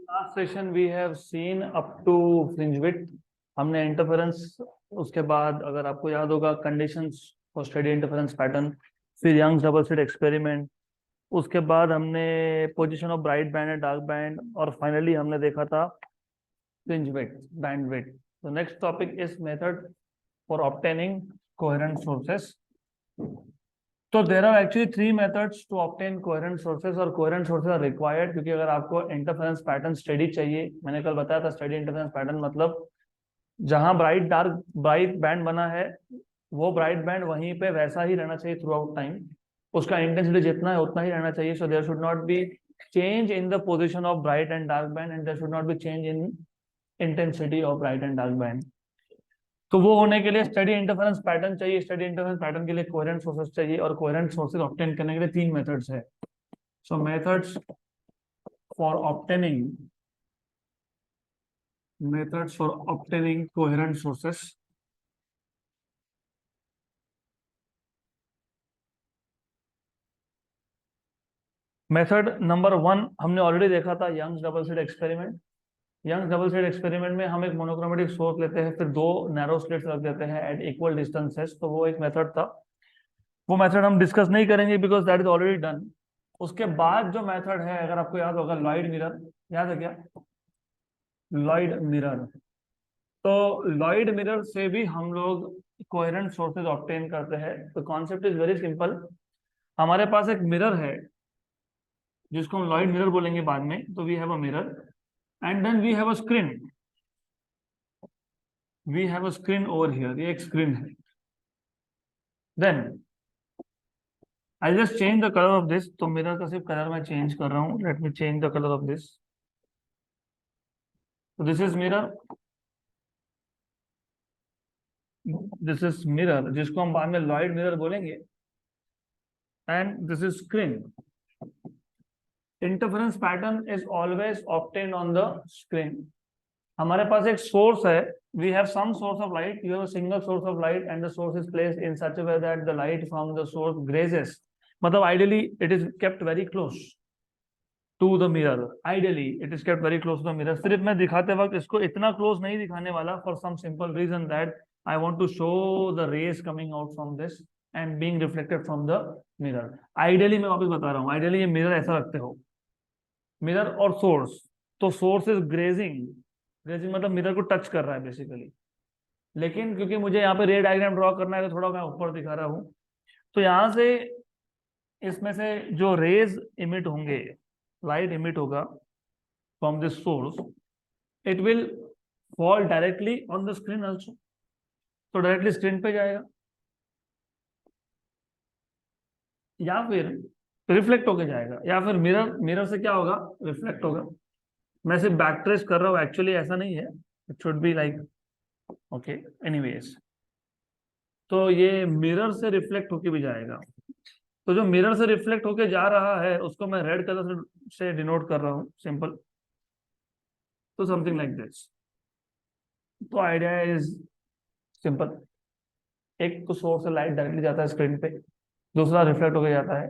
Last session we have seen up to fringe width. हमने interference, उसके बाद अगर आपको याद होगा conditions for study interference pattern, फिर यंग्स डबल स्लिट एक्सपेरिमेंट, उसके बाद हमने position of bright band and dark band, और फाइनली हमने देखा था फ्रिंज विड्थ, बैंड विड्थ। तो next topic is method for obtaining coherent sources. तो there are actually three methods to obtain coherent sources, और कोहेरेंट सोर्सेस आर रिक्वायर्ड क्योंकि अगर आपको इंटरफेरेंस पैटर्न स्टडी चाहिए, मैंने कल बताया था स्टडी इंटरफेरेंस पैटर्न मतलब जहां ब्राइट डार्क ब्राइट बैंड बना है वो ब्राइट बैंड वहीं पे वैसा ही रहना चाहिए थ्रू आउट टाइम, उसका इंटेंसिटी जितना है उतना ही रहना चाहिए। So there should not be change in the position of bright and dark band, and there should not be change in intensity of bright and dark band. तो वो होने के लिए स्टडी इंटरफेरेंस पैटर्न चाहिए, स्टडी इंटरफेरेंस पैटर्न के लिए coherent sources चाहिए, और कोहेरेंट सोर्सेस ऑब्टेन करने के लिए तीन मेथड्स है। So methods for obtaining coherent sources. Method number 1 हमने ऑलरेडी देखा था, Young's double slit experiment. Young's double slit experiment में हम एक मोनोक्रोमेटिक सोर्स लेते हैं, फिर दो नैरो स्लिट्स रख देते हैं एट इक्वल डिस्टेंसेस, तो वो एक मेथड था। वो मेथड हम डिस्कस नहीं करेंगे because that is already done. उसके बाद जो मेथड है, अगर आपको याद होगा, लॉयड मिरर, याद है क्या? Lloyd mirror. तो लॉयड मिरर से भी हम लोग कोहेरेंट सोर्सेज ऑब्टेन करते हैं। तो कॉन्सेप्ट इज वेरी सिंपल। हमारे पास एक मिरर है जिसको हम लॉयड मिरर बोलेंगे बाद में। तो we have a mirror and then we have a screen. We have a screen over here, ये एक स्क्रीन है। Then I just change the colour of this. तो मिरर का सिर्फ कलर मैं चेंज कर रहा हूँ। Let me change the colour of this. तो this is mirror, this is mirror जिसको हम बाद में लॉयड मिरर बोलेंगे, and this is screen. Interference pattern is always obtained on the screen. हमारे पास एक सोर्स है, we have some source of light, you have a single source of light and the source is placed in such a way that the light from the source grazes, मतलब ideally it is kept very close to the mirror. Ideally it is kept very close to the mirror. सिर्फ मैं दिखाते वक्त इसको इतना close नहीं दिखाने वाला, for some simple reason that I want to show the rays coming out from this and being reflected from the mirror. Ideally मैं वापस बता रहा हूँ, आइडियली ये मिरर ऐसा रखते हो, मिरर और सोर्स। तो सोर्स इज ग्रेजिंग, ग्रेजिंग मतलब मिरर को टच कर रहा है बेसिकली। लेकिन क्योंकि मुझे यहाँ पे रे डायग्राम ड्रॉ करना है तो थोड़ा मैं ऊपर दिखा रहा हूँ। तो यहाँ से इसमें से जो रेज इमिट होंगे, लाइट इमिट होगा from this source, it will fall directly on the screen also. तो डायरेक्टली स्क्रीन पे जाएगा या फिर रिफ्लेक्ट होके जाएगा, या फिर मिरर, मिरर से क्या होगा, रिफ्लेक्ट होगा। मैं सिर्फ बैक ट्रेस कर रहा हूँ, एक्चुअली ऐसा नहीं है, it should be like okay anyways. तो ये मिरर से रिफ्लेक्ट होके भी जाएगा। तो जो मिरर से रिफ्लेक्ट होके जा रहा है उसको मैं रेड कलर से डिनोट कर रहा हूँ, सिंपल। तो समथिंग लाइक दिस। तो आइडिया इज सिंपल। एक तो सोर्स से लाइट डायरेक्टली जाता है स्क्रीन पे, दूसरा रिफ्लेक्ट होके जाता है।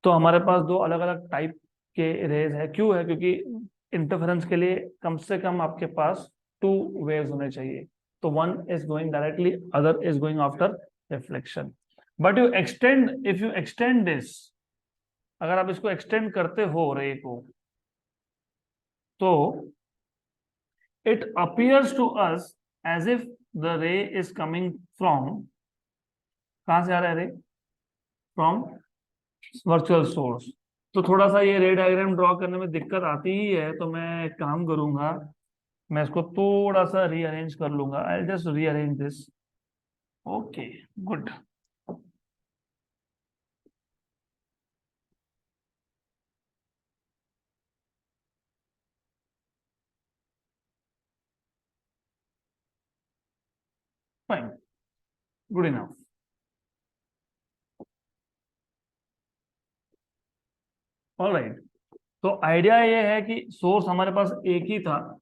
तो हमारे पास दो अलग अलग टाइप के रेज है। क्यों है? क्योंकि इंटरफेरेंस के लिए कम से कम आपके पास टू वेव्स होने चाहिए। तो one is going directly, other is going after reflection. But you extend, if you extend this, अगर आप इसको एक्सटेंड करते हो रे को, तो it appears to us as if the ray is coming from, कहां से आ रहा है रे? From virtual source. तो थोड़ा सा ये रे डायग्राम ड्रॉ करने में दिक्कत आती ही है, तो मैं एक काम करूंगा, मैं इसको थोड़ा सा रीअरेंज कर लूंगा। I just rearrange this. Okay, good. Fine, good enough. Alright. तो आइडिया ये है कि सोर्स हमारे पास एक ही था,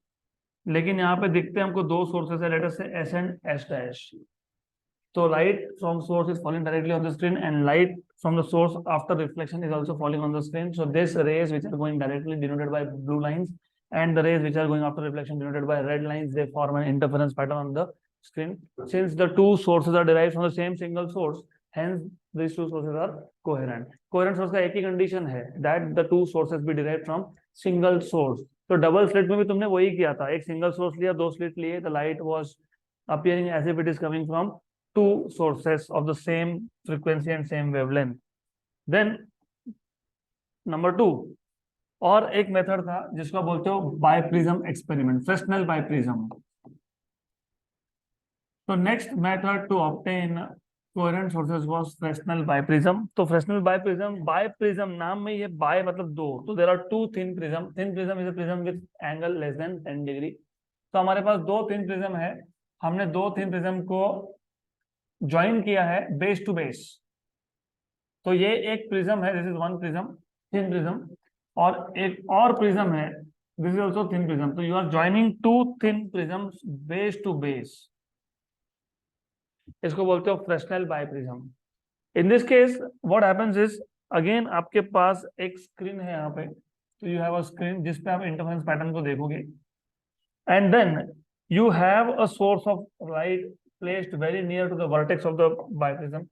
लेकिन यहाँ पे दिखते हैं हमको दो सोर्सेस है, लेट अस से एस एंड एस डैश। तो light from source is falling directly on the screen, and light from the source after reflection is also falling on the screen. So these rays which are going directly denoted by blue lines and the rays which are going after reflection denoted by red lines, they form an interference pattern on the screen. Since the two sources are derived from the same single source, hence these two sources are coherent. Coherent source का एक ही condition है that the two sources be derived from single source. तो double slit में भी तुमने वही किया था, एक सिंगल सोर्स लिया, दो स्लिट लिए, the light was appearing as if it is coming from two sources of the same frequency and same wavelength. Then number 2, और एक मेथड था जिसको बोलते हो बाइप्रिज्म एक्सपेरिमेंट, फ्रेस्नेल बाइप्रिज्म. तो next method to obtain coherent sources was Fresnel biprism. तो Fresnel biprism नाम में ये बाय मतलब दो, तो there are two thin prism. Thin prism is a prism with angle less than 10 degree. तो हमारे पास दो थिन प्रिज्म है, हमने दो थिन प्रिज्म को ज्वाइन किया है बेस टू बेस. तो ये एक प्रिज्म है, this is one prism, thin prism, और एक और प्रिज्म है, this is also thin prism. तो you are joining two thin prisms base to base. इसको बोलते हो Fresnel biprism. In this case what happens is, again आपके पास एक स्क्रीन है यहाँ पे, तो यू हैव अ स्क्रीन जिस पे आप इंटरफेरेंस पैटर्न को देखोगे, and then you have a source of light placed very near to the vertex of the biprism.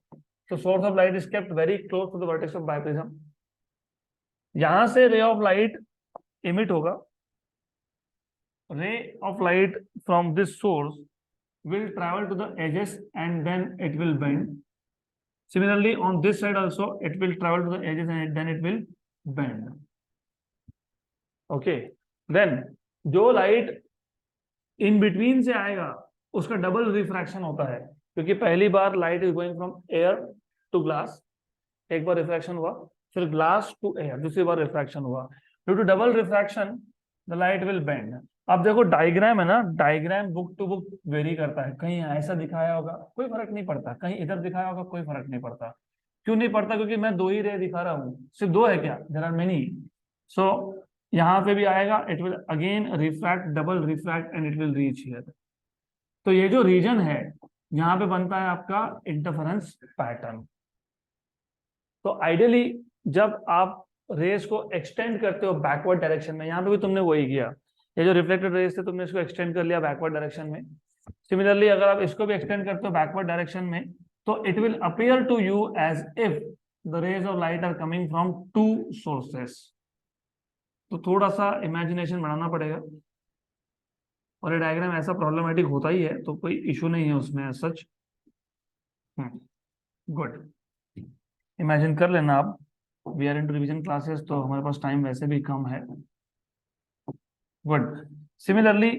So source of light is kept very close to the vertex of biprism. यहां से ray of light emit होगा. Ray of light from this source will travel to the edges and then it will bend. Similarly on this side also it will travel to the edges and then it will bend. Okay, then जो light इन between से आएगा उसका double refraction होता है, क्योंकि पहली बार light is going from air to glass, एक बार रिफ्रैक्शन हुआ, फिर ग्लास टू एयर दूसरी बार रिफ्रैक्शन हुआ. Due to double refraction the light will bend. अब देखो डायग्राम है ना, diagram book to book vary करता है, कहीं ऐसा दिखाया होगा कोई फर्क नहीं पड़ता, कहीं इधर दिखाया होगा कोई फर्क नहीं पड़ता. क्यों नहीं पड़ता? क्योंकि मैं दो ही रे दिखा रहा हूँ, सिर्फ दो है क्या? There are many. सो यहाँ पे भी आएगा, it will again refract, double refract and it will reach here. तो ये जो रीजन है यहाँ पे बनता है आपका इंटरफेरेंस पैटर्न. तो आइडियली जब आप रेस को एक्सटेंड करते हो बैकवर्ड डायरेक्शन में, यहाँ पे भी तुमने वही किया, ये जो रिफ्लेक्टेड रेस थे तुमने इसको एक्सटेंड कर लिया बैकवर्ड डायरेक्शन में. सिमिलरली अगर आप इसको भी एक्सटेंड करते हो बैकवर्ड डायरेक्शन में, तो it will appear to you as if the rays of light are coming from two sources. तो थोड़ा सा इमेजिनेशन बढ़ाना पड़ेगा, और ये डायग्राम ऐसा प्रॉब्लमेटिक होता ही है, तो कोई इशू नहीं है उसमें सच. गुड, इमेजिन कर लेना आप. We are into revision classes, तो हमारे पास टाइम वैसे भी कम है. Good. Similarly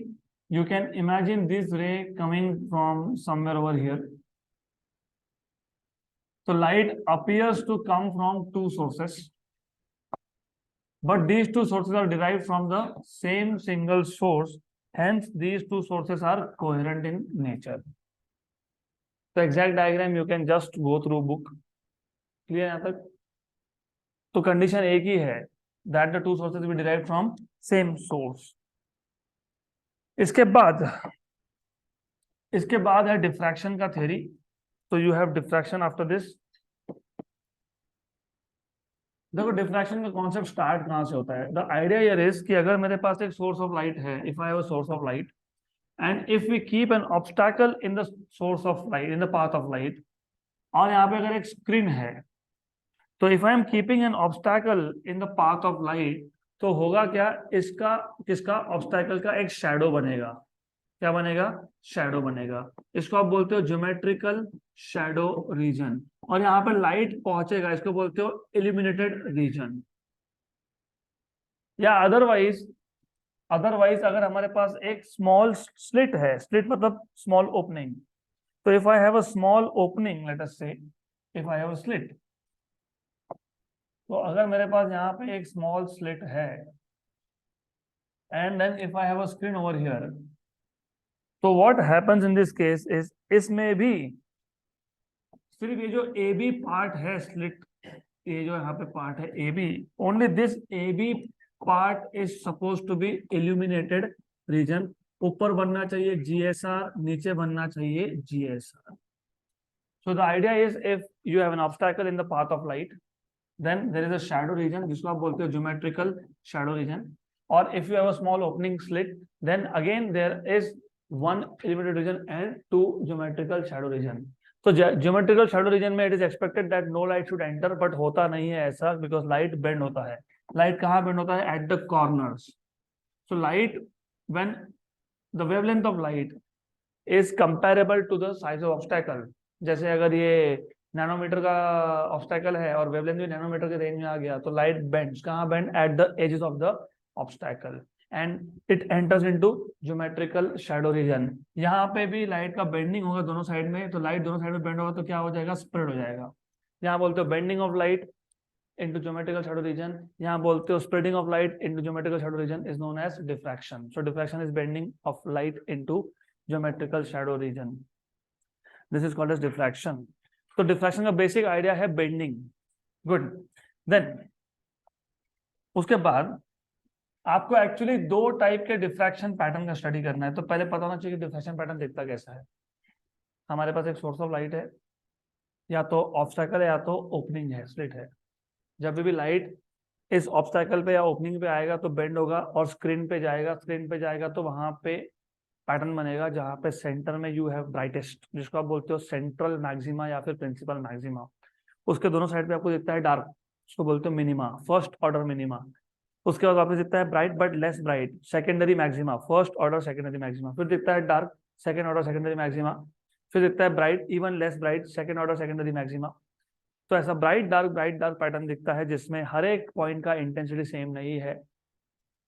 you can imagine this ray coming from somewhere over here. So light appears to come from two sources, but these two sources are derived from the same single source, hence these two sources are coherent in nature. So exact diagram you can just go through book. Clear यहाँ तक? तो condition एक ही है, that the two sources will be derived from same source. इसके बाद है diffraction का theory. तो you have diffraction after this. देखो डिफ्रैक्शन का कॉन्सेप्ट स्टार्ट कहां से होता है. द आइडिया हियर इज कि अगर मेरे पास एक सोर्स ऑफ लाइट है, if I have a source of light and if we keep an obstacle in the source of light, in the path of light, और यहाँ पे अगर एक स्क्रीन है, तो if I am keeping an obstacle in the path of light, तो होगा क्या, इसका किसका ऑब्स्टैकल का एक शैडो बनेगा. क्या बनेगा? शैडो बनेगा. इसको आप बोलते हो ज्योमेट्रिकल शैडो रीजन. और यहाँ पर लाइट पहुंचेगा, इसको बोलते हो इल्यूमिनेटेड रीजन. या अदरवाइज अगर हमारे पास एक स्मॉल स्लिट है, स्लिट मतलब स्मॉल ओपनिंग, तो if I have a small opening, let us say if I have a slit, तो अगर मेरे पास यहाँ पे एक स्मॉल स्लिट है and then if I have a screen over here, तो what happens in this case is, इसमें भी सिर्फ ये जो ए बी पार्ट है स्लिट, ये जो यहाँ पे पार्ट है A B, only this A B part is suppose to be illuminated region. ऊपर बनना चाहिए जीएसआर, नीचे बनना चाहिए GSR. So the idea is if you have an obstacle in the path of light, then there is a shadow region जिसको आप बोलते हो geometrical shadow reason. or if you have a small opening slit, then again there is one illuminated region and two geometrical shadow region. तो geometrical shadow region में it is expected that no light should enter, but होता नहीं है ऐसा, because light bend होता है. Light कहाँ bend होता है? At the corners. So light, when the wavelength of light is comparable to the size of obstacle, जैसे अगर ये नैनोमीटर का ऑब्स्टैकल है और वेवलेंथ भी नैनोमीटर के रेंज में आ गया, तो लाइट बेंड्स. कहाँ bend? At the edges of the obstacle, and it enters into geometrical shadow region. यहाँ पे भी लाइट का बेंडिंग होगा दोनों साइड में, तो लाइट दोनों साइड में बेंड होगा तो क्या हो जाएगा? स्प्रेड हो जाएगा. यहाँ बोलते हो bending of light into geometrical shadow region, यहाँ बोलते हो spreading of light into geometrical shadow region is known as diffraction. So diffraction is bending of light into geometrical shadow region. This is called as diffraction. तो diffraction का basic idea है bending. Good. Then उसके बाद आपको actually दो type के diffraction pattern का study करना है. तो पहले पता होना चाहिए कि डिफ्रैक्शन पैटर्न दिखता कैसा है. हमारे पास एक सोर्स ऑफ लाइट है, या तो ऑब्स्टैकल है या तो ओपनिंग है, स्लिट है. जब भी लाइट इस ऑब्स्टैकल पे या ओपनिंग पे आएगा तो बेंड होगा और स्क्रीन पे जाएगा. स्क्रीन पे जाएगा तो वहां पे पैटर्न बनेगा जहां पे सेंटर में यू हैव ब्राइटेस्ट, जिसको आप बोलते हो सेंट्रल मैक्सिमा या फिर प्रिंसिपल मैक्सिमा. उसके दोनों साइड पे आपको दिखता है डार्क, उसको बोलते हो मिनिमा, फर्स्ट ऑर्डर मिनिमा. उसके बाद वापस दिखता है bright but less bright, secondary maxima, first order secondary maxima. फिर दिखता है dark, second order secondary maxima. फिर दिखता है bright, even less bright, second order secondary maxima. तो ऐसा ब्राइट डार्क पैटर्न दिखता है जिसमें हर एक पॉइंट का इंटेंसिटी सेम नहीं है.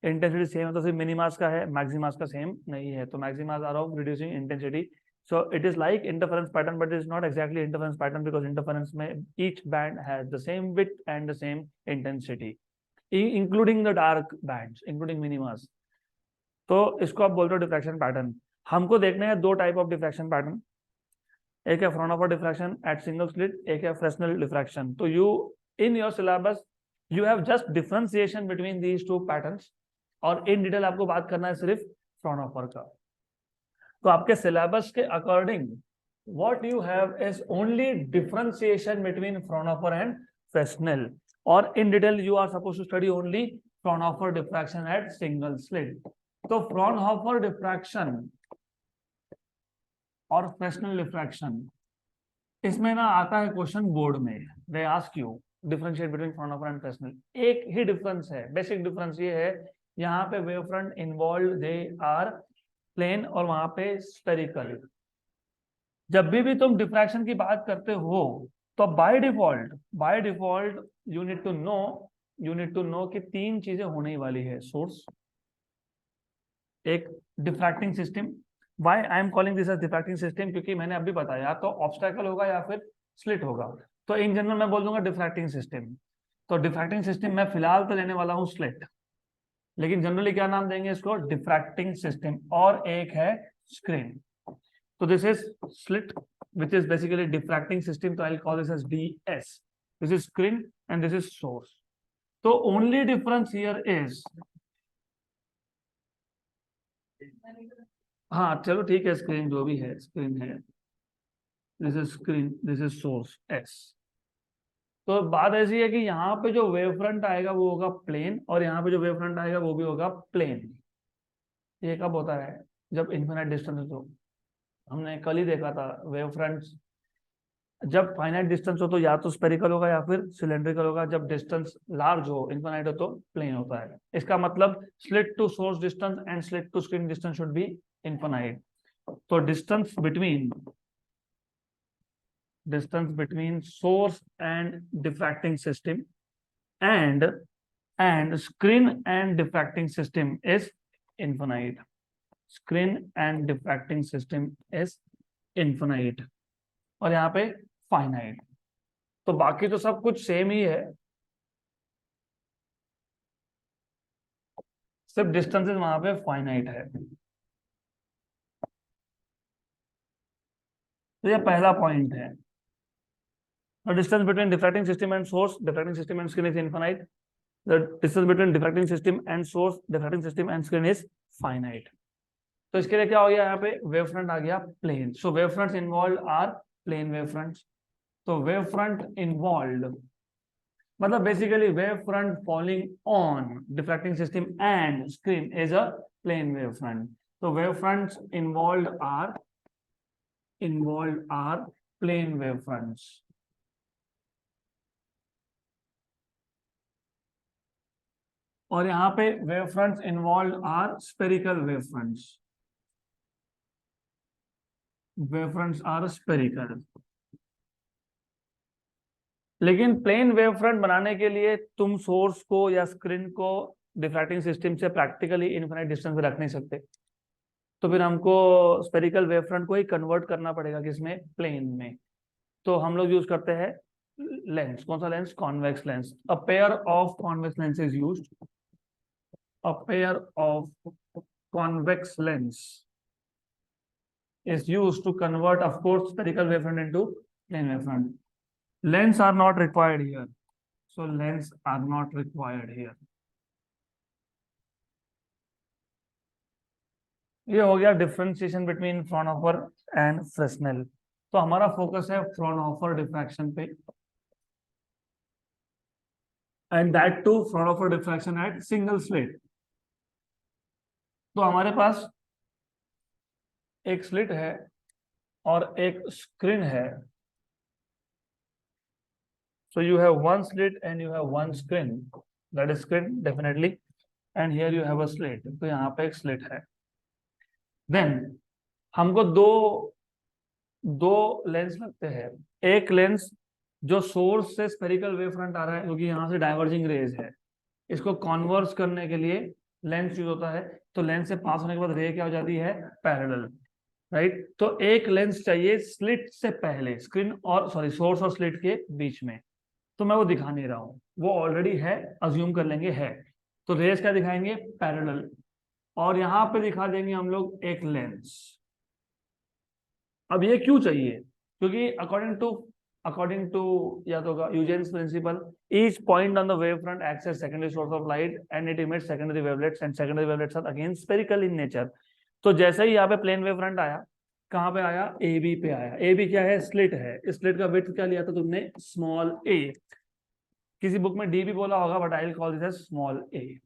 इंटेंसिटी सेम है तो सिर्फ मिनिमास का है, मैक्सिमास का सेम नहीं है. तो maximas are of reducing intensity. So it is like interference pattern, but it is not exactly interference pattern, because interference में each band has the same width and the same intensity, including the dark bands, including minimas. तो इसको आप बोलते हो diffraction pattern. हमको देखने हैं दो टाइप ऑफ डिफ्रैक्शन पैटर्न. एक है Fraunhofer diffraction at single slit, एक है फ्रेस्नेल डिफ्रैक्शन. तो you in your syllabus you have just differentiation between these two patterns, और इन डिटेल आपको बात करना है सिर्फ फ्राउनहोफर का. तो आपके सिलेबस के according what you have is only differentiation between Fraunhofer and Fresnel, और in detail you are supposed to study only Fraunhofer diffraction at single slit. तो फ्राउनहोफर डिफ्रैक्शन और फ्रेस्नेल डिफ्रैक्शन, इसमें ना आता है क्वेश्चन बोर्ड में, they ask you differentiate between Fraunhofer and Fresnel. एक ही डिफरेंस है, बेसिक डिफरेंस ये है, यहाँ पे wave front involve they are plane और वहां पे स्फेरिकल. जब भी तुम डिफ्रैक्शन की बात करते हो तो by default you need to know कि तीन चीजें होने वाली है. सोर्स, एक diffracting system. Why I am calling this as diffracting system? क्योंकि मैंने अभी बताया तो ऑब्स्टैकल होगा या फिर स्लिट होगा. तो इन जनरल मैं बोल दूंगा डिफ्रैक्टिंग सिस्टम. तो डिफ्रैक्टिंग सिस्टम मैं फिलहाल तो लेने वाला हूँ स्लिट, लेकिन जनरली क्या नाम देंगे इसको? Diffracting system. और एक है स्क्रीन. तो this is slit which is basically diffracting system. तो I will call this as DS. This is screen and this is source. तो ओनली डिफरेंस हियर इज, हाँ चलो ठीक है, स्क्रीन जो भी है, स्क्रीन है. This is screen, this is source S. तो बात ऐसी है कि यहाँ पे जो वेव फ्रंट आएगा वो होगा प्लेन, और यहाँ पे जो वेव फ्रंट आएगा वो भी होगा प्लेन. ये कब होता है? जब इन्फिनाइट डिस्टेंस हो. हमने कल ही देखा था वेव फ्रंट जब फाइनाइट डिस्टेंस हो तो या तो स्पेरिकल होगा या फिर सिलेंड्रिकल होगा. जब डिस्टेंस लार्ज हो, इन्फिनाइट हो, तो प्लेन होता है. इसका मतलब slit to source distance and slit to screen distance should be infinite. So distance between source and diffracting system and screen and diffracting system is infinite. Screen and diffracting system is infinite. और यहाँ पे finite. तो बाकी तो सब कुछ same ही है, सिर्फ डिस्टेंसेस वहां पे फाइनाइट है. तो ये पहला पॉइंट है. The distance between diffracting system and source, diffracting system and screen is infinite. The distance between diffracting system and source, diffracting system and screen is finite. तो इसके लिए क्या हो गया? यहाँ पे वेव फ्रंट आ गया plane. So wave fronts involve are plane wave fronts. तो वेव फ्रंट इन्वॉल्व मतलब basically wave front falling on diffracting system and screen is a plane wave front. तो wave fronts involved are plane wave fronts. और यहाँ पे wave fronts involve are spherical wave fronts. Wave fronts are spherical. लेकिन plane wave front बनाने के लिए तुम source को या स्क्रीन को डिफ्रैक्टिंग सिस्टम से प्रैक्टिकली इनफिनिट डिस्टेंस पे रख नहीं सकते. तो फिर हमको स्पेरिकल वेव फ्रंट को ही कन्वर्ट करना पड़ेगा किसमें, प्लेन में. तो हम लोग यूज करते हैं लेंस. कौन सा lens, convex lens. A pair of convex lens is used. A pair of convex lens is used to convert, of course, spherical wavefront into plane wavefront. Lens are not required here. So lens are not required here. ये हो गया differentiation between Fraunhofer and Fresnel. तो हमारा focus है Fraunhofer diffraction पे, and that too Fraunhofer diffraction at single slit. तो हमारे पास एक स्लिट है और एक स्क्रीन है. So you have one slit and you have one screen. That is screen definitely. And here you have a slit. तो यहाँ पे एक slit है. Then हमको दो लेंस लगते हैं. एक लेंस जो सोर्स से स्पेरिकल वेव फ्रंट आ रहा है, क्योंकि यहाँ से डाइवर्जिंग रेज है, इसको कॉन्वर्स करने के लिए लेंस यूज होता है. तो लेंस से पास होने के बाद रे क्या हो जाती है, पैरेलल. राइट. तो एक लेंस चाहिए स्लिट से पहले, स्क्रीन और सॉरी सोर्स और स्लिट के बीच में. तो मैं वो दिखा नहीं रहा हूं, वो ऑलरेडी है, अज्यूम कर लेंगे है. तो रेस क्या दिखाएंगे, पैरेलल. और यहां पे दिखा देंगे हम लोग एक लेंस. अब ये क्यों चाहिए, क्योंकि अकॉर्डिंग टू या तो Huygens principle, each point on the wave front acts as secondary source of light and it emits secondary wavelets and secondary wavelets are again spherical in nature. तो जैसे ही यहाँ पे प्लेन वेव फ्रंट आया, कहाँ पे आया, ए बी पे आया. ए बी क्या है, स्लिट है. स्लिट का विड्थ क्या लिया था तुमने, स्मॉल ए. किसी बुक में डी भी बोला होगा, but I will call this as small A.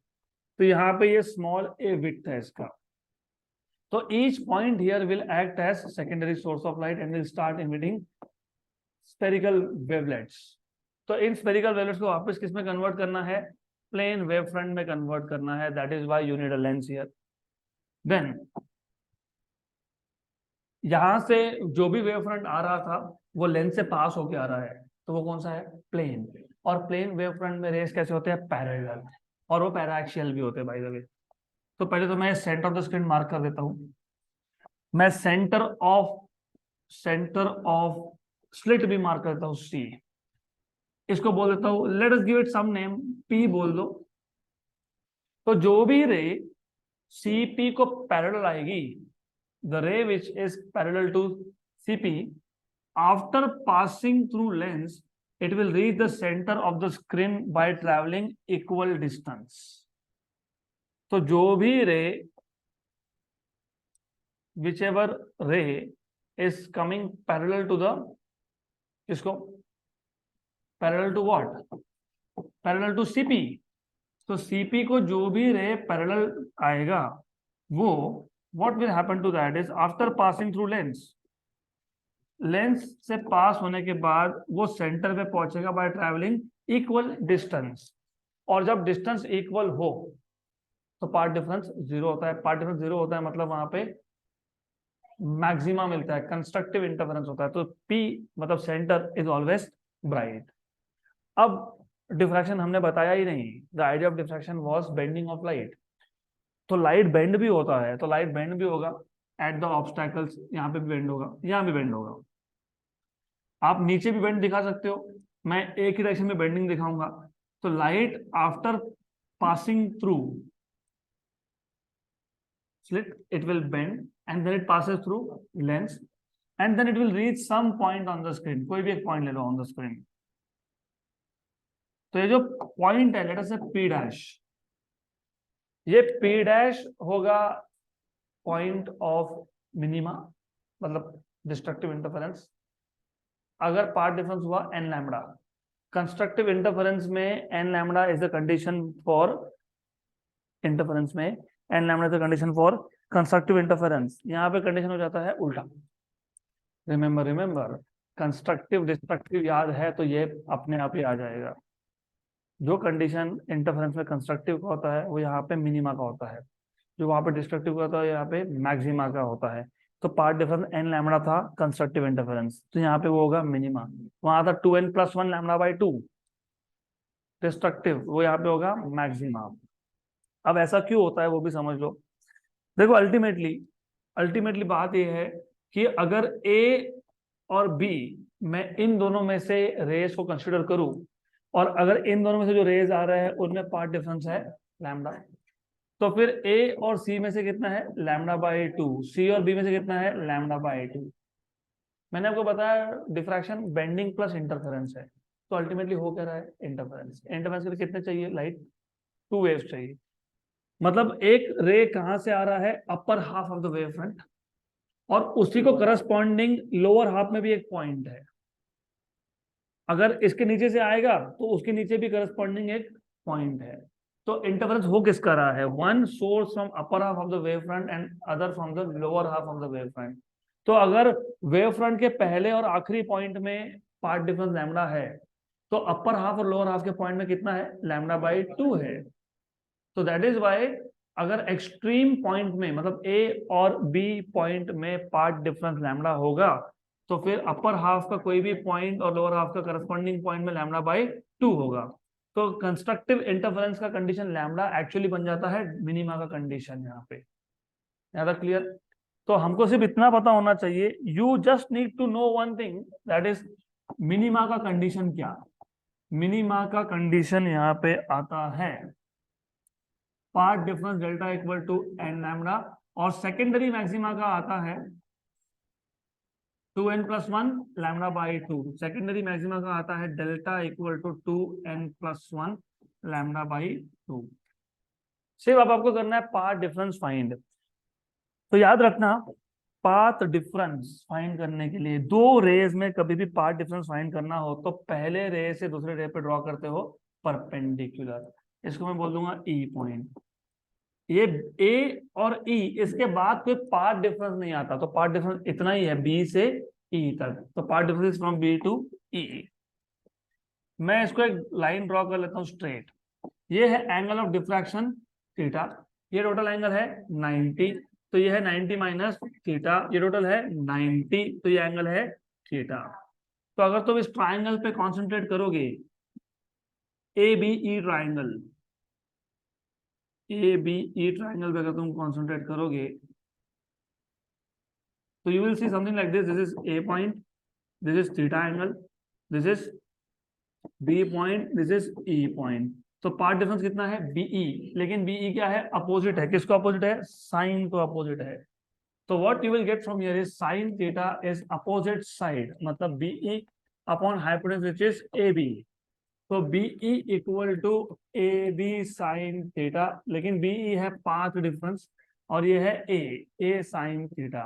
तो यहाँ पे ये स्मॉल ए विड्थ है इसका. तो each point here will act as secondary source of light and will start emitting spherical wavelets. तो इन स्पेरिकल वेवलेट्स को वापस किस में कन्वर्ट करना है, प्लेन वेव फ्रंट में कन्वर्ट करना है. That is why you need a lens here. देन यहां से जो भी वेव फ्रंट आ रहा था वो लेंस से पास होके आ रहा है. तो वो कौन सा है, प्लेन. और प्लेन वेव फ्रंट में रेस कैसे होते हैं, पैरेलल. और वो पैराक्सियल भी होते हैं बाय द वे. तो पहले तो मैं centre of the screen mark कर देता हूं. मैं सेंटर ऑफ स्लिट भी मार्क करता हूं, सी. इसको बोल देता हूं, let us give it some name, P बोल दो. तो जो भी रे सी पी को पैरेलल आएगी, the ray which is parallel to CP, after passing through lens, it will reach the center of the screen by traveling equal distance. तो जो भी रे, whichever ray is coming parallel to the, इसको parallel to what, parallel to CP. तो CP को जो भी ray parallel आएगा, वो what will happen to that is after passing through lens से पास होने के बाद वो सेंटर पे पहुंचेगा बाय ट्रैवलिंग इक्वल डिस्टेंस. और जब डिस्टेंस इक्वल हो तो पार्ट डिफरेंस जीरो होता है. पार्ट डिफरेंस जीरो होता है मतलब वहां पे मैक्सिमा मिलता है, कंस्ट्रक्टिव इंटरफेरेंस होता है. तो P मतलब सेंटर इज ऑलवेज ब्राइट. अब डिफ्रैक्शन हमने बताया ही नहीं. The idea of diffraction was bending of light. तो लाइट बेंड भी होता है, तो लाइट बेंड भी होगा एट द ऑब्स्टैकल्स. यहाँ पे भी बेंड होगा, यहाँ भी बेंड होगा. आप नीचे भी बेंड दिखा सकते हो, मैं एक ही डायरेक्शन में बेंडिंग दिखाऊंगा. तो light after passing through slit, it will bend and then it passes through lens and then it will reach some point on the screen. कोई भी एक पॉइंट ले लो on the screen. तो ये जो पॉइंट है, late us say P dash, ये P dash होगा पॉइंट ऑफ मिनिमा, मतलब डिस्ट्रक्टिव इंटरफेरेंस, अगर पार्ट डिफरेंस हुआ n लैम्बडा. कंस्ट्रक्टिव इंटरफेरेंस में N lambda is the condition for interference में N lambda is the condition for constructive interference. यहाँ पे condition हो जाता है उल्टा। रिमेंबर कंस्ट्रक्टिव डिस्ट्रक्टिव याद है तो ये अपने आप ही आ जाएगा। जो कंडीशन इंटरफेरेंस में कंस्ट्रक्टिव का होता है वो यहाँ पे मिनिमा का होता है, जो वहां पे डिस्ट्रक्टिव का होता है यहाँ पे मैक्सिमा का होता है। तो पार्ट डिफरेंस एन लैम्डा था कंस्ट्रक्टिव इंटरफेरेंस, तो यहाँ पे वो होगा मिनिमा। वहां था 2n+1 लैम्डा बाई 2 डिस्ट्रक्टिव, वो यहाँ पे होगा मैक्सिमा। अब ऐसा क्यों होता है वो भी समझ लो। देखो अल्टीमेटली बात यह है कि अगर ए और बी मैं इन दोनों में से रेस को कंसिडर करूं, और अगर इन दोनों में से जो रेज आ रहे हैं उनमें पार्ट डिफरेंस है लैम्डा, तो फिर ए और सी में से कितना है लैम्डा बाई 2, सी और बी में से कितना है लैम्डा बाई 2। मैंने आपको बताया डिफ्रैक्शन बेंडिंग प्लस इंटरफेरेंस है, तो अल्टीमेटली हो क्या रहा है इंटरफेरेंस। इंटरफेरेंस के लिए कितने चाहिए लाइट, 2 वेव्स चाहिए। मतलब एक रे कहां से आ रहा है upper half of the wave front, और उसी को करस्पॉन्डिंग लोअर हाफ में भी एक पॉइंट है। अगर इसके नीचे से आएगा तो उसके नीचे भी करस्पॉन्डिंग एक पॉइंट है। तो इंटरफेरेंस हो किसका रहा है, one source from upper half of the wave front end other from the lower half of the wave front. तो अगर वेव फ्रंट के पहले और आखिरी पॉइंट में पार्ट डिफरेंस लैम्डा है, तो अपर हाफ और लोअर हाफ के पॉइंट में कितना है लैम्डा बाई 2 है। तो दैट इज वाई अगर एक्सट्रीम पॉइंट में मतलब ए और बी पॉइंट में पार्ट डिफरेंस लैम्डा होगा, तो फिर अपर हाफ का कोई भी पॉइंट और लोअर हाफ का करस्पॉन्डिंग पॉइंट में लैम्डा बाई 2 होगा। तो कंस्ट्रक्टिव इंटरफेरेंस का कंडीशन लैम्डा एक्चुअली बन जाता है मिनिमा का कंडीशन। यहाँ पे ज्यादा क्लियर। तो हमको सिर्फ इतना पता होना चाहिए, you just need to know one thing, that is minima का कंडीशन क्या। मिनिमा का कंडीशन यहाँ पे आता है path difference delta equal to N lambda, और सेकेंडरी मैक्सिमा का आता है 2n+1 lambda by 2। Secondary maxima का आता है delta equal to 2n+1 lambda by 2। सिर्फ अब आपको करना है पाथ डिफरेंस फाइंड। तो याद रखना पाथ डिफरेंस फाइंड करने के लिए दो रेज में कभी भी पाथ डिफरेंस फाइंड करना हो तो पहले रे से दूसरे रे पे ड्रॉ करते हो परपेंडिकुलर। इसको मैं बोल दूंगा ई पॉइंट। ये ए और ई, इसके बाद कोई पाथ डिफरेंस नहीं आता, तो पाथ डिफरेंस इतना ही है बी से ई तक। तो path difference from B to E. मैं इसको एक लाइन ड्रॉ कर लेता हूं स्ट्रेट। ये है एंगल ऑफ डिफ्रैक्शन थीटा, ये टोटल एंगल है 90, तो ये है 90 माइनस थीटा, ये टोटल है 90, तो ये एंगल है थीटा। तो अगर तुम इस ट्राइंगल पे कॉन्सेंट्रेट करोगे, A B E triangle, A B E triangle पे अगर तुम कॉन्सेंट्रेट करोगे तो you will see something like this is A point, this is theta angle, this is B point, this is E point. तो path difference कितना है be, लेकिन be क्या है अपोजिट है, किसको अपोजिट है साइन को अपोजिट है। तो what you will get from here is sine theta is opposite side, मतलब BE upon hypotenuse which is AB. तो BE equal to A B sine theta, लेकिन बीई है पाथ डिफरेंस और ये है ए साइन थीटा।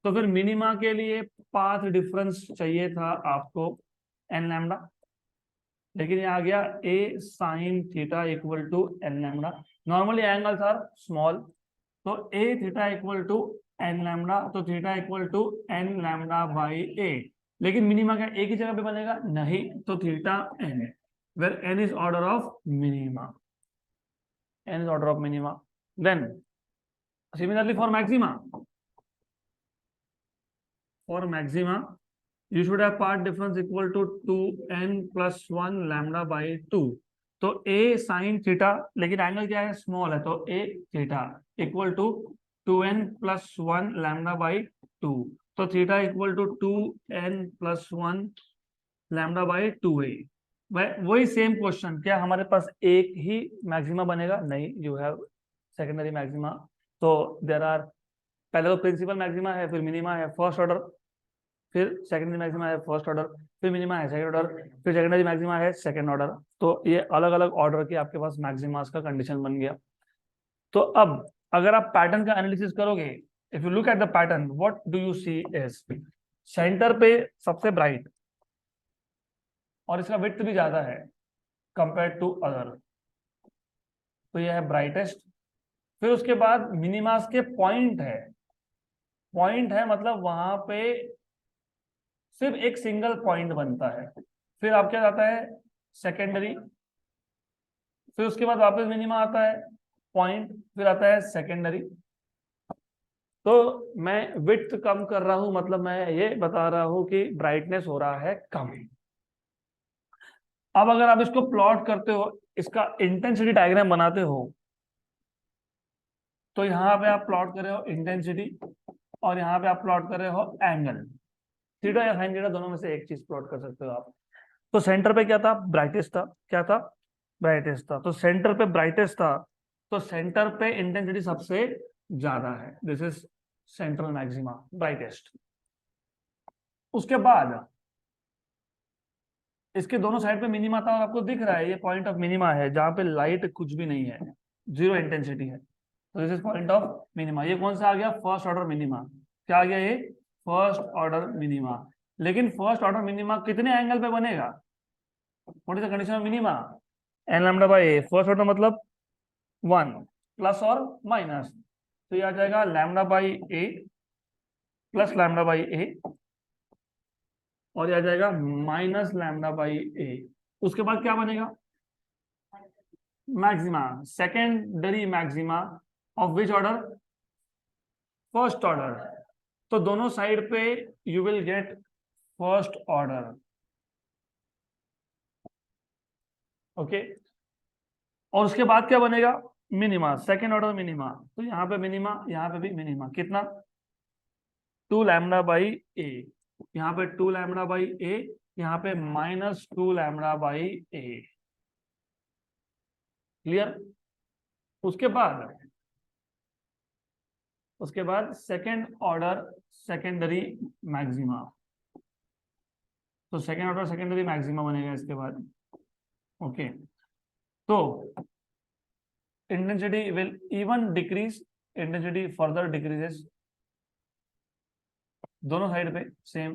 तो फिर मिनिमा के लिए पाथ डिफरेंस चाहिए था आपको एन लैम्डा, लेकिन ये आ गया A sine theta equal to N lambda. Normally angles are small, तो A theta equal to N lambda, तो theta equal to N lambda by A. लेकिन मिनिमा क्या एक ही जगह पे बनेगा, नहीं, तो theta n, where n is order of minima, n is order of minima. Then similarly for maxima, you should have path difference equal to 2n+1 lambda by 2। तो a sin theta, लेकिन angle क्या है small है, तो a theta equal to 2n+1 lambda by 2। तो theta equal to 2n+1 lambda by 2a। वही same question, क्या हमारे पास एक ही मैक्सिमा बनेगा, नहीं, यू हैव सेकेंडरी मैक्सिमा। तो देयर आर, पहले तो प्रिंसिपल मैक्सिमा है, फिर मिनिमा है फर्स्ट ऑर्डर, फिर सेकेंडरी मैक्सिमा है फर्स्ट ऑर्डर, फिर मिनिमा है सेकंड ऑर्डर, फिर सेकेंडरी मैक्सिमा है सेकंड ऑर्डर। तो ये अलग अलग ऑर्डर के आपके पास मैक्सिमास का कंडीशन बन गया। तो अब अगर आप पैटर्न का एनालिसिस करोगे, if you look at the pattern, what do you see is centre पे सबसे ब्राइट और इसका विड्थ भी ज्यादा है कंपेयर टू अदर, तो ये है ब्राइटेस्ट। फिर उसके बाद मिनिमास के पॉइंट है, पॉइंट है मतलब वहां पे सिर्फ एक सिंगल पॉइंट बनता है। फिर आप क्या जाता है सेकेंडरी, फिर उसके बाद वापस मिनिमा आता है पॉइंट, फिर आता है सेकेंडरी। तो मैं विड्थ कम कर रहा हूं, मतलब मैं ये बता रहा हूं कि ब्राइटनेस हो रहा है कम। अब अगर आप इसको प्लॉट करते हो, इसका इंटेंसिटी डायग्राम बनाते हो, तो यहाँ पे आप प्लॉट कर रहे हो इंटेंसिटी और यहाँ पे आप प्लॉट कर रहे हो एंगल, थीटा या साइन थीटा, दोनों में से एक चीज प्लॉट कर सकते हो आप। तो सेंटर पे क्या था, ब्राइटेस्ट था, क्या था, ब्राइटेस्ट था। तो सेंटर पे ब्राइटेस्ट था, तो सेंटर पे इंटेंसिटी सबसे ज्यादा है, this is central maxima, brightest. उसके बाद इसके दोनों साइड पे मिनिमा था, और आपको दिख रहा है ये पॉइंट ऑफ मिनिमा है, जहां पे लाइट कुछ भी नहीं है, जीरो इंटेंसिटी है, तो this is point of minima. ये कौन सा आ गया, फर्स्ट ऑर्डर मिनिमा। क्या आ गया ये, फर्स्ट ऑर्डर मिनिमा। लेकिन फर्स्ट ऑर्डर मिनिमा कितने एंगल पे बनेगा, what is the condition of minima, N lambda by A. First order मतलब 1 प्लस और माइनस, तो ये आ जाएगा lambda by A plus lambda by ए, और ये आ जाएगा माइनस लैम्डा बाई ए। उसके बाद क्या बनेगा, maxima, secondary maxima of which order, first order. तो दोनों साइड पे you will get first order, okay. और उसके बाद क्या बनेगा, मिनिमा, सेकेंड ऑर्डर मिनिमा। तो यहाँ पे मिनिमा, यहाँ पे भी मिनिमा, कितना, 2 लैम्डा बाई ए, यहाँ पे 2 लैम्डा बाई ए, यहाँ पे -2 लैम्डा बाई ए, क्लियर। उसके बाद सेकेंड ऑर्डर सेकेंडरी मैक्सिमा, तो सेकेंड ऑर्डर सेकेंडरी मैक्सिमा बनेगा इसके बाद, ओके। तो intensity will even decrease, intensity further decreases, दोनों साइड पे सेम।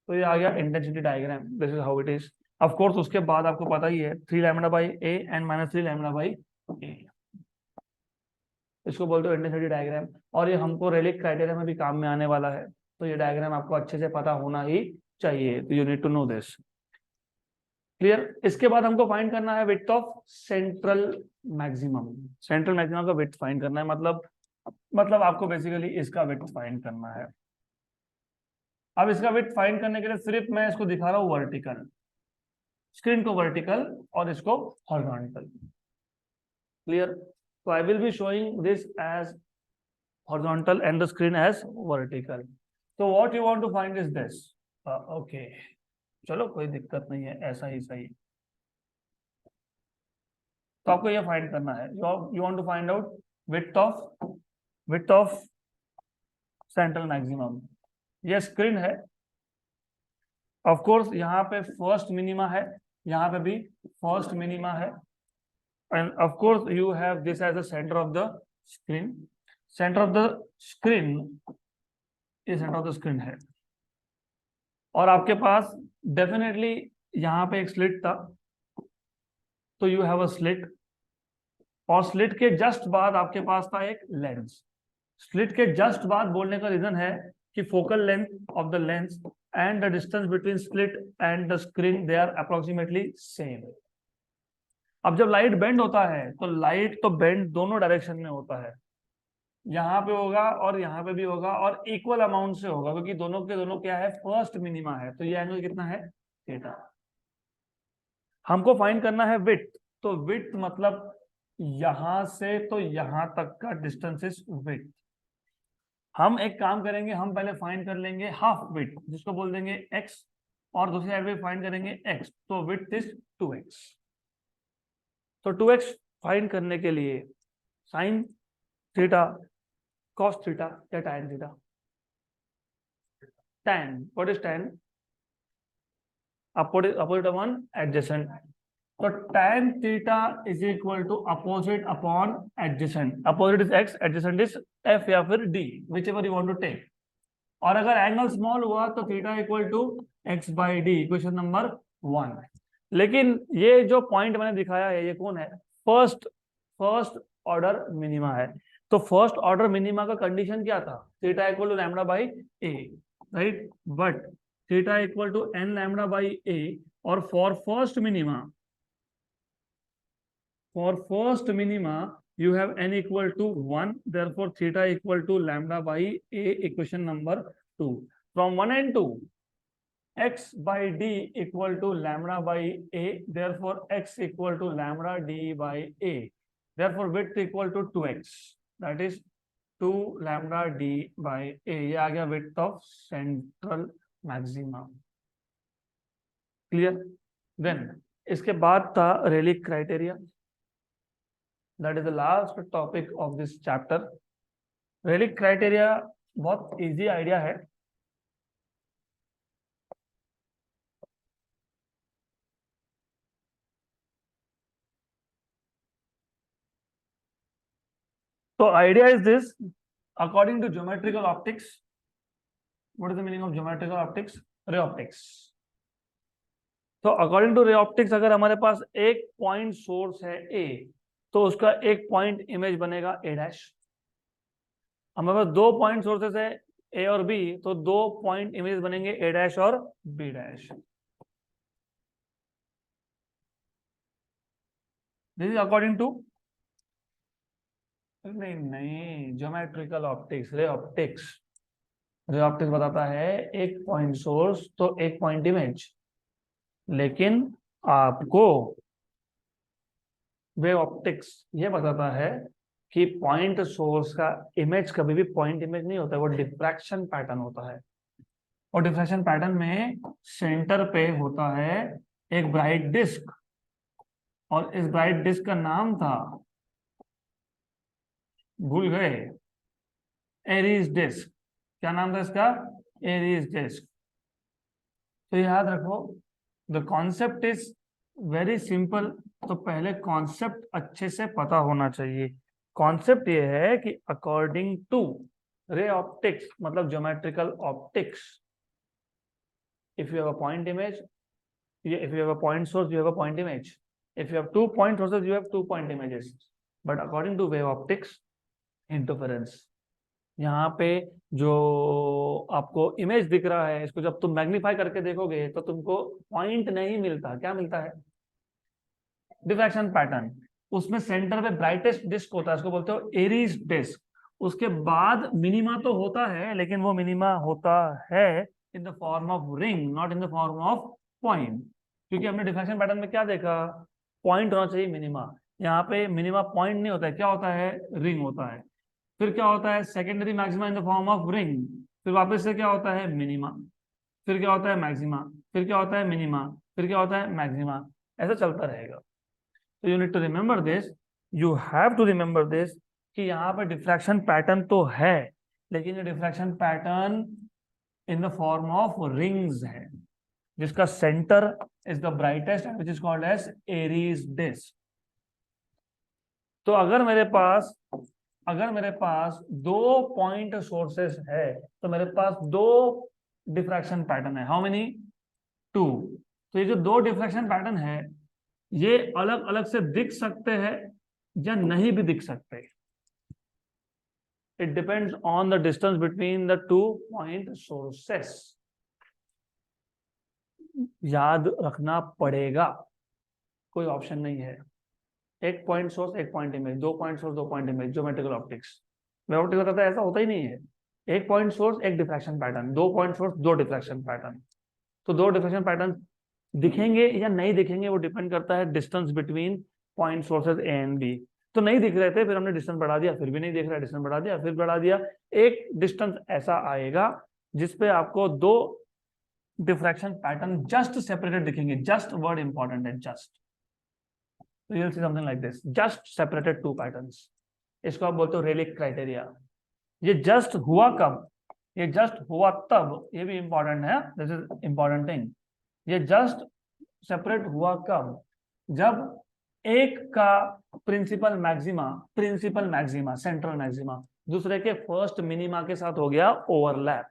तो ये आ गया intensity diagram, this is how it is. Of course उसके बाद आपको पता ही है 3 lambda by a and -3 lambda by a, इसको बोलते हो इंटेंसिटी डायग्राम। और ये हमको रेलिक क्राइटेरिया में भी काम में आने वाला है, तो ये डायग्राम आपको अच्छे से पता होना ही चाहिए, तो you need to know this, clear. इसके बाद हमको फाइंड करना है width of central maximum, central maximum का विड्थ फाइंड करना है, मतलब आपको बेसिकली इसका विड्थ फाइंड करना है। अब इसका विड्थ फाइंड करने के लिए सिर्फ मैं इसको दिखा रहा हूँ वर्टिकल, स्क्रीन को वर्टिकल और इसको horizontal, clear. So I will be showing this as horizontal and the screen as vertical. So what you want to find is this. Okay. चलो कोई दिक्कत नहीं है, ऐसा ही सही। तो आपको ये फाइंड करना है, you want to find out width of central maximum। ये स्क्रीन है, ऑफ कोर्स यहाँ पे फर्स्ट मिनिमा है, यहाँ पे भी फर्स्ट मिनिमा है, and of course you have this as the center of the screen, center of the screen, ये center of the screen है। और आपके पास डेफिनेटली यहाँ पे एक स्लिट था, तो यू हैव अ स्लिट, और स्लिट के जस्ट बाद आपके पास था एक लेंस। स्लिट के जस्ट बाद बोलने का रीजन है कि focal length of the lens and the distance between slit and the screen they are approximately same. अब जब लाइट बेंड होता है, तो लाइट तो बेंड दोनों डायरेक्शन में होता है, यहाँ पे होगा और यहाँ पे भी होगा, और इक्वल अमाउंट से होगा, क्योंकि दोनों के दोनों क्या है, फर्स्ट मिनिमा है, तो ये एंगल कितना है, थीटा। हमको फाइंड करना है विड्थ, तो विड्थ मतलब यहां से तो यहां तक का डिस्टेंस इज विड्थ। हम एक काम करेंगे, हम पहले फाइंड कर लेंगे हाफ विड्थ, जिसको बोल देंगे x, और दूसरी साइड पे फाइंड करेंगे x, तो विड्थ इज 2x। तो 2x फाइंड करने के लिए साइन थीटा, कॉस थीटा या tan theta, tan, what is tan, opposite upon adjacent. तो tan theta is equal to opposite upon adjacent, opposite is x, adjacent is f या फिर d, whichever you want to take. और अगर angle small हुआ तो theta equal to x by d, equation number 1। लेकिन ये जो point मैंने दिखाया है ये कौन है? फर्स्ट फर्स्ट ऑर्डर मिनिमा है। तो फर्स्ट ऑर्डर मिनिमा का कंडीशन क्या था? Theta equal to lambda by a, right? But theta equal to N lambda by ए, और for first minima you have n equal to 1, therefore theta equal to lambda by a, equation number 2. From 1 and 2, x by d equal to lambda by a, therefore x equal to lambda d by a, therefore width equal to 2x, that is 2 lambda d by a। ये आ गया width of central maxima। Clear? Then इसके बाद था Rayleigh criteria, that is the last topic of this chapter. Rayleigh criteria बहुत easy idea है। तो idea is this, according to geometrical optics, what is the meaning of geometrical optics? Ray optics. तो according to ray optics, अगर हमारे पास एक point source है ए, तो उसका एक पॉइंट इमेज बनेगा ए डैश। हमारे पास दो पॉइंट सोर्सेस है ए और बी, तो दो पॉइंट इमेज बनेंगे ए डैश और B dash. This is according to, नहीं geometrical optics, ray optics. Ray optics बताता है एक पॉइंट सोर्स तो एक पॉइंट इमेज, लेकिन आपको वेव ऑप्टिक्स ये बताता है कि पॉइंट सोर्स का इमेज कभी भी पॉइंट इमेज नहीं होता है, वो डिफ्रैक्शन पैटर्न होता है। और डिफ्रैक्शन पैटर्न में सेंटर पे होता है एक ब्राइट डिस्क, और इस ब्राइट डिस्क का नाम था, भूल गए, एरीज डिस्क। क्या नाम था इसका? Airy's disc. तो याद रखो, the concept is very simple. तो पहले कॉन्सेप्ट अच्छे से पता होना चाहिए। कॉन्सेप्ट ये है कि अकॉर्डिंग टू रे ऑप्टिक्स, मतलब geometrical optics, if you have a point image, if you have a point source, you have a point image. If you have 2 point sources, you have 2 point images. But according to wave optics, interference, यहाँ पे जो आपको image दिख रहा है, इसको जब तुम मैग्नीफाई करके देखोगे तो तुमको पॉइंट नहीं मिलता। क्या मिलता है? Diffraction pattern. उसमें सेंटर पे ब्राइटेस्ट डिस्क होता है, इसको बोलते हो एरीज डिस्क। उसके बाद मिनिमा तो होता है, लेकिन वो मिनिमा होता है इन the form of ring, not in the form of point. क्योंकि हमने डिफ्रैक्शन पैटर्न में क्या देखा? पॉइंट होना चाहिए मिनिमा। यहाँ पे मिनिमा पॉइंट नहीं होता है, क्या होता है? रिंग होता है। फिर क्या होता है? Secondary maxima in the form of ring. फिर वापस से क्या होता है? मिनिमा। फिर क्या होता है? मैक्सिमा। फिर क्या होता है? मिनिमा। फिर क्या होता है? मैक्सिमा। ऐसा चलता रहेगा। तो you need to remember this, you have to remember this, कि यहाँ पे डिफ्रैक्शन पैटर्न तो है, लेकिन ये diffraction pattern in the form of rings है, जिसका centre is the brightest and which is called as Airy's disc. तो अगर मेरे पास दो पॉइंट सोर्सेस है, तो मेरे पास दो डिफ्रैक्शन पैटर्न है। How many? 2। तो ये जो दो डिफ्रैक्शन पैटर्न है, ये अलग अलग से दिख सकते हैं या नहीं भी दिख सकते। It depends on the distance between the 2 point sources. याद रखना पड़ेगा, कोई ऑप्शन नहीं है। एक पॉइंट सोर्स एक पॉइंट इमेज, दो पॉइंट सोर्स दो point image, geometrical optics. Wave optics बताता है ऐसा होता ही नहीं है। एक पॉइंट सोर्स एक डिफ्रैक्शन पैटर्न, दो पॉइंट सोर्स दो डिफ्रैक्शन पैटर्न। तो दो डिफ्रैक्शन पैटर्न दिखेंगे या नहीं दिखेंगे, वो डिपेंड करता है distance between point sources A and B. तो नहीं दिख रहे थे, फिर हमने डिस्टेंस बढ़ा दिया, फिर भी नहीं दिख रहा, डिस्टेंस बढ़ा दिया, फिर बढ़ा दिया। एक डिस्टेंस ऐसा आएगा जिसपे आपको दो डिफ्रैक्शन पैटर्न जस्ट सेपरेटेड दिखेंगे। जस्ट वर्ड इंपॉर्टेंट है, जस्ट। तो you will see something like this, just separated 2 patterns. इसको आप बोलते हो रेलिक क्राइटेरिया। ये जस्ट हुआ कब? ये जस्ट हुआ तब, ये भी इंपॉर्टेंट है, दिस इज इंपॉर्टेंट थिंग। ये जस्ट सेपरेट हुआ कब? जब एक का प्रिंसिपल मैक्सिमा सेंट्रल मैक्सिमा दूसरे के फर्स्ट मिनिमा के साथ हो गया ओवरलैप।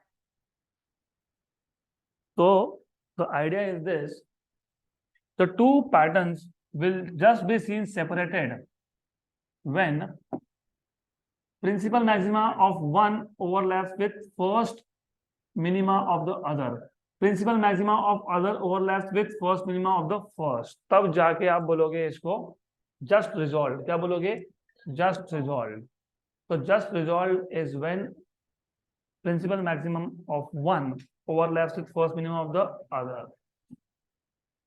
तो The idea is this: the two patterns will just be seen separated when principal maxima of one overlaps with first minima of the other. Principal maxima of other overlaps with first minima of the first. तब जाके आप बोलोगे इसको just resolved. क्या बोलोगे? Just resolved. So just resolved is when principal maximum of one overlaps with first minimum of the other,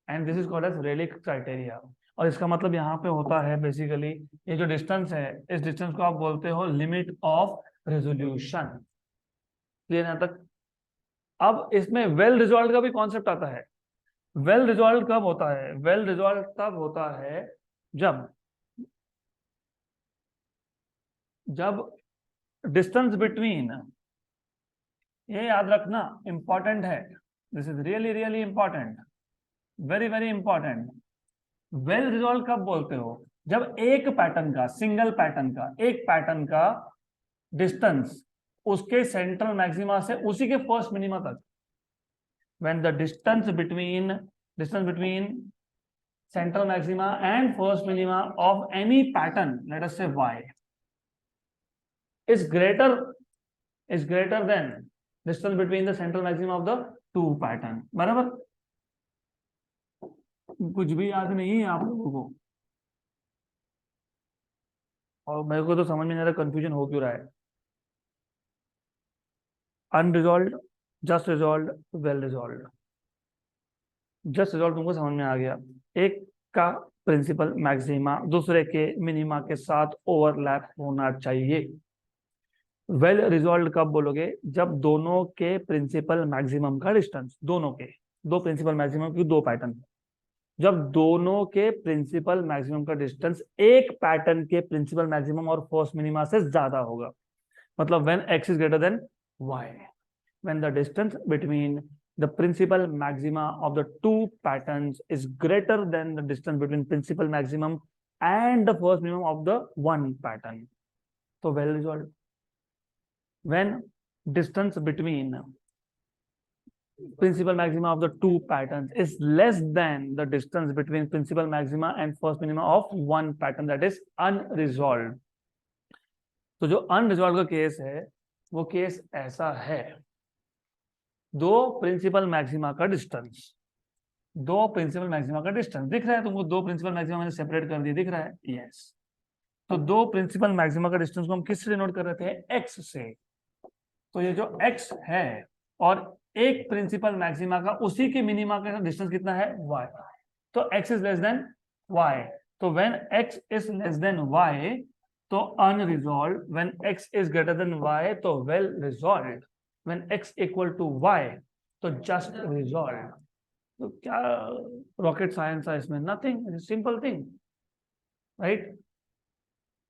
and this is called as Rayleigh criteria. और इसका मतलब यहाँ पे होता है बेसिकली ये जो डिस्टेंस है, इस डिस्टेंस को आप बोलते हो लिमिट ऑफ रेजोल्यूशन। क्लियर यहाँ तक? अब इसमें वेल रिजॉल्व का भी कॉन्सेप्ट आता है। वेल रिजॉल्व कब होता है? वेल रिजॉल्व तब होता है जब डिस्टेंस बिटवीन, ये याद रखना इंपॉर्टेंट है, this is really really important, very very important. Well resolve कब बोलते हो? जब एक पैटर्न का, सिंगल पैटर्न का, एक पैटर्न का डिस्टेंस उसके सेंट्रल मैक्सिमा से उसी के फर्स्ट मिनिमा तक, when the distance between central maxima and first minima of any pattern, let us say y, is greater than distance between the central maxima of the two pattern। बराबर? कुछ भी याद नहीं है आप लोगों को, और मेरे को तो समझ में नहीं आ रहा कंफ्यूजन हो क्यों रहा है। Unresolved, just resolved, well resolved. Just resolved तुमको समझ में आ गया, एक का प्रिंसिपल मैक्सिमा दूसरे के मिनिमा के साथ ओवरलैप होना चाहिए। वेल रिजॉल्व कब बोलोगे? जब दोनों के प्रिंसिपल मैक्सिमम का डिस्टेंस, दोनों के, दो प्रिंसिपल मैक्सिमम की दो पैटर्न, जब दोनों के प्रिंसिपल मैक्सिमम का डिस्टेंस एक पैटर्न के प्रिंसिपल मैक्सिमम और फर्स्ट मिनिमा से ज्यादा होगा। मतलब when x is greater than y, when the distance between the principal maxima of the two patterns is greater than the distance between principal maximum and the first minimum of the one pattern. So well resolved. When distance between principal maxima of the two patterns is less than the distance between principal maxima and first minima of one pattern, that is unresolved. तो जो unresolved का case है वो case ऐसा है, दो principal maxima का distance, दो प्रिंसिपल मैक्सिमा का डिस्टेंस दिख रहा है तुमको? दो प्रिंसिपल मैक्सिमा मैंने सेपरेट कर दिए, दिख रहा है? यस। तो दो प्रिंसिपल मैक्सिमा का डिस्टेंस को हम किस से नोट कर रहे थे? x से। तो ये जो x है और एक प्रिंसिपल मैक्सिमा का उसी के मिनिमा का डिस्टेंस कितना है? y। तो x is less than y। तो when x is less than y तो unresolved, when x is greater than y तो well resolved, when x equal to y तो जस्ट रिजॉल्व। तो क्या रॉकेट साइंस है इसमें? Nothing, simple thing, right?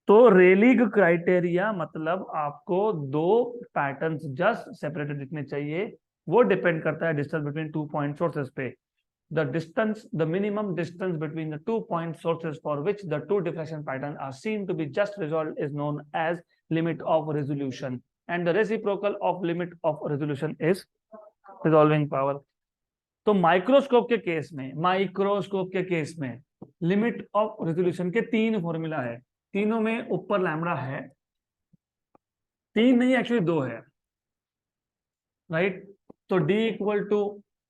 तो Rayleigh criteria मतलब आपको दो पैटर्न्स जस्ट सेपरेटेड दिखने चाहिए। वो डिपेंड करता है distance between two point sources पे। The distance, the minimum distance between the 2 point sources for which the two diffraction patterns are seen to be just resolved is known as limit of resolution, and the reciprocal of limit of resolution is resolving power. तो microscope के case में limit of resolution के तीन formula है, तीनों में ऊपर lambda है, तीन नहीं एक्चुअली दो है, राइट? तो d equal to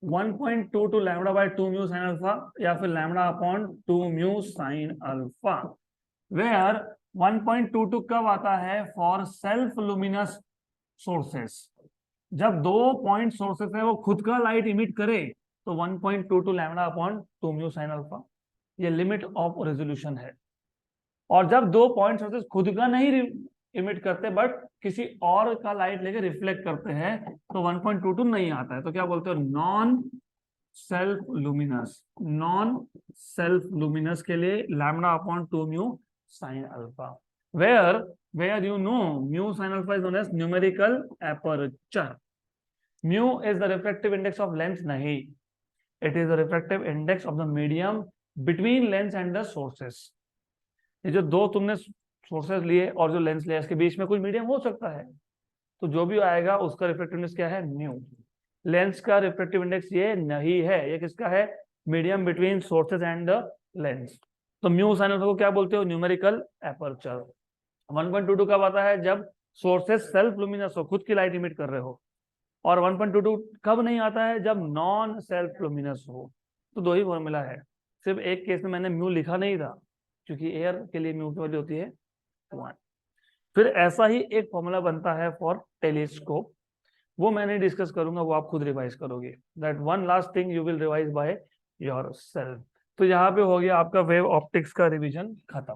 1.22 lambda by 2 mu sine alpha या फिर lambda upon 2 mu sine alpha, where 1.22 कब आता है? For self luminous sources. जब दो पॉइंट सोर्सेस है वो खुद का लाइट इमिट करे तो 1.22 lambda upon 2 mu sine alpha, ये लिमिट ऑफ रेजोल्यूशन है। और जब दो पॉइंट सोर्सेस खुद का नहीं इमिट करते बट किसी और का लाइट लेके रिफ्लेक्ट करते हैं तो 1.22 नहीं आता है। तो क्या बोलते हो? Non self luminous. Non self luminous के लिए lambda upon 2 mu sine alpha, where you know mu sine alpha is known as numerical aperture. Mu is the refractive index of lens, नहीं, it is the refractive index of the medium between lens and the sources. ये जो दो तुमने sources लिए और जो lens लिया इसके बीच में कुछ मीडियम हो सकता है, तो जो भी आएगा उसका रिफ्रैक्टिव इंडेक्स क्या है? म्यू। लेंस का रिफ्रेक्टिव इंडेक्स ये नहीं है, ये किसका है, medium between sources and the lens. तो म्यू साइन को क्या बोलते हो, न्यूमेरिकल एपर्चर। 1.22 कब आता है, जब सोर्सेज सेल्फ लुमिनस हो, खुद की लाइट इमिट कर रहे हो। और 1.22 कब नहीं आता है, जब नॉन सेल्फ लुमिनस हो। तो दो ही फॉर्मूला है, सिर्फ एक केस में मैंने म्यू लिखा नहीं था, क्योंकि एयर के लिए म्यू की वैल्यू होती है 1। फिर ऐसा ही एक फॉर्मूला बनता है फॉर टेलीस्कोप, वो मैंने डिस्कस करूंगा, वो आप खुद रिवाइज करोगे। That one last thing you will revise by your self. तो यहाँ पे हो गया आपका वेव ऑप्टिक्स का रिवीजन खत्म।